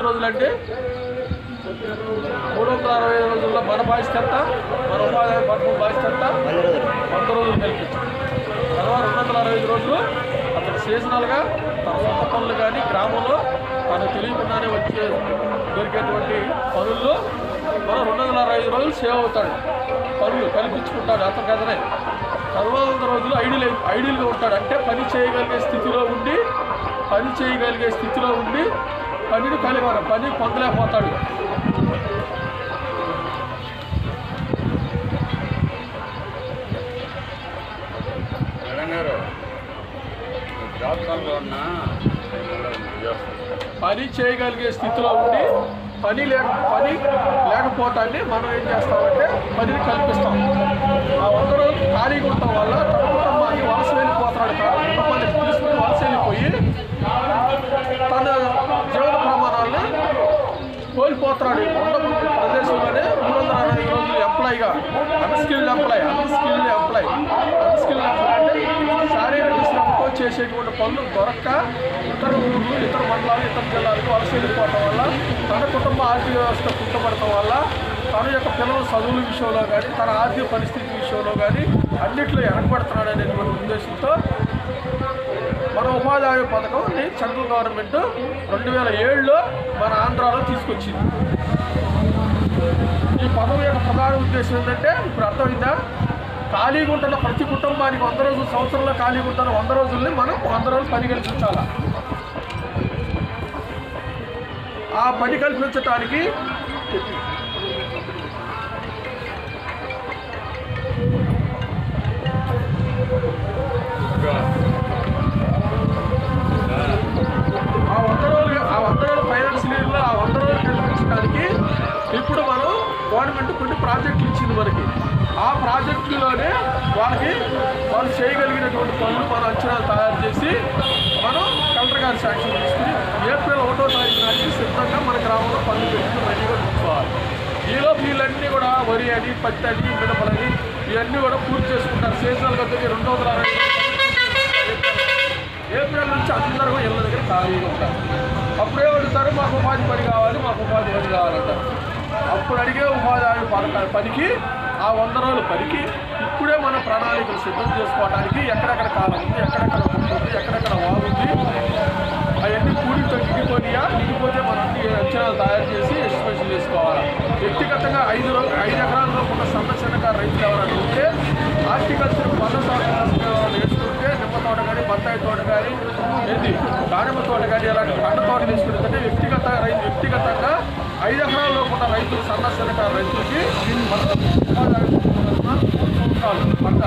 ఎన్ని రోజులంటే 365 రోజుల్లో మన బాధ్యత ఎంత, మన ఉపాధి పథకం బాధ్యత ఎంత, 100 రోజులు కల్పించాం. తర్వాత 265 రోజులు అతను సీజనల్గా తన సొంత పనులు కానీ గ్రామంలో తను తెలియకుండానే వచ్చే దొరికేటువంటి పనుల్లో మనం 265 రోజులు సేవ్ అవుతాడు, పనులు కల్పించుకుంటాడు అతను కదనే. తర్వాత 100 రోజులు ఐడియల్గా ఉంటాడు, అంటే పని చేయగలిగే స్థితిలో ఉండి పని పొందలేకపోతాడు. పని చేయగలిగే స్థితిలో ఉండి పని లేకపోతాన్ని మనం ఏం చేస్తామంటే పనిని కల్పిస్తాం. ఆ 100 రోజులు ఖాళీగా ఉండటం వల్ల తన కుటుంబాన్ని వలస వెళ్ళిపోతాడు. కుటుంబాన్ని తీసుకుని వలస వెళ్ళిపోయి తన జీవన ప్రమాణాలని కోల్పోతున్నాడు. ఉన్న ప్రదేశంలోనే 365 రోజులు ఎంప్లాయీగా అన్స్కిల్డ్ ఎంప్లాయ్ అంటే శారీరక శ్రమతో చేసేటువంటి పనులు దొరక్క ఇతర ఊర్లు, ఇతర మండలాలు, ఇతర జిల్లాలకు వలస వెళ్ళిపోవటం వల్ల తన కుటుంబ ఆర్థిక వ్యవస్థ కుంటపడటం వల్ల తన యొక్క పిల్లల చదువుల విషయంలో కానీ తన ఆర్థిక పరిస్థితి విషయంలో కానీ అన్నింటిలో వెనకబడుతున్నాడు అనేటువంటి ఉద్దేశంతో మన ఉపాధి హామీ పథకంని సెంట్రల్ గవర్నమెంట్ 2007లో మన ఆంధ్రాలో తీసుకొచ్చింది. ఈ పథకం యొక్క ప్రధాన ఉద్దేశం ఏంటంటే ఇప్పుడు అర్థమైందా, ఖాళీగా ఉంటున్న ప్రతి కుటుంబానికి 100 రోజులు, సంవత్సరంలో ఖాళీగా ఉంటున్న 100 రోజుల్ని మనం 100 రోజులు పని కల్పించాలి. ఆ పని కల్పించడానికి ఆ 100 రోజులు ఫైనాన్షియల్ ఇయర్లో ఆ 100 రోజులు కల్పించడానికి ఇప్పుడు మనం గవర్నమెంట్ కొన్ని ప్రాజెక్టులు ఇచ్చింది మనకి. ఆ ప్రాజెక్టులోనే వాళ్ళు చేయగలిగినటువంటి పనులు మన అంచనాలు తయారు చేసి మనం కలెక్టర్ గారి శాంక్షన్ తీసుకుని ఏప్రిల్ 1వ తారీఖు నాటికి సిద్ధంగా మన గ్రామంలో పనులు పెట్టుకుని రెడీగా ఉంచుకోవాలి. ఈలోపు వీళ్ళన్నీ కూడా వరి అని, పత్తి అని, మిడపలని ఇవన్నీ కూడా పూర్తి చేసుకుంటారు. సీజనల్గా వచ్చి 260 ఏప్రిల్ నుంచి అందరూ ఇళ్ళ దగ్గర ఖాళీగా ఉంటారు. అప్పుడే అడుగుతారు మాకు ఉపాధి పని కావాలంటారు. అప్పుడు అడిగే ఉపాధి హామీ పనికి ఆ 100 రోజుల పనికి ఇప్పుడే మన ప్రణాళికలు సిద్ధం చేసుకోవడానికి ఎక్కడెక్కడ కాలం ఉంది, ఎక్కడెక్కడ ఉంటుంది, ఎక్కడెక్కడ వాగుంది, అవన్నీ కూడి నిండిపోతే మనం అన్ని అంచనాలు తయారు చేసి ఎస్టిమేషన్ చేసుకోవాలి. వ్యక్తిగతంగా 5 ఎకరాల్లో ఉన్న చిన్నకారు రైతులు ఎవరైనా ఉంటే హార్టికల్చర్ పండ్ల తోట వేసుకుంటే నిమ్మ తోట కానీ, బత్తాయి తోట కానీ, దానిమ్మ తోట కానీ అలాంటి పండ్ల తోట వేసుకుంటే వ్యక్తిగతంగా 5 ఎకరాల్లో ఉన్న రైతులు, చిన్నకారు రైతులకి 10 సంవత్సరాలు పంట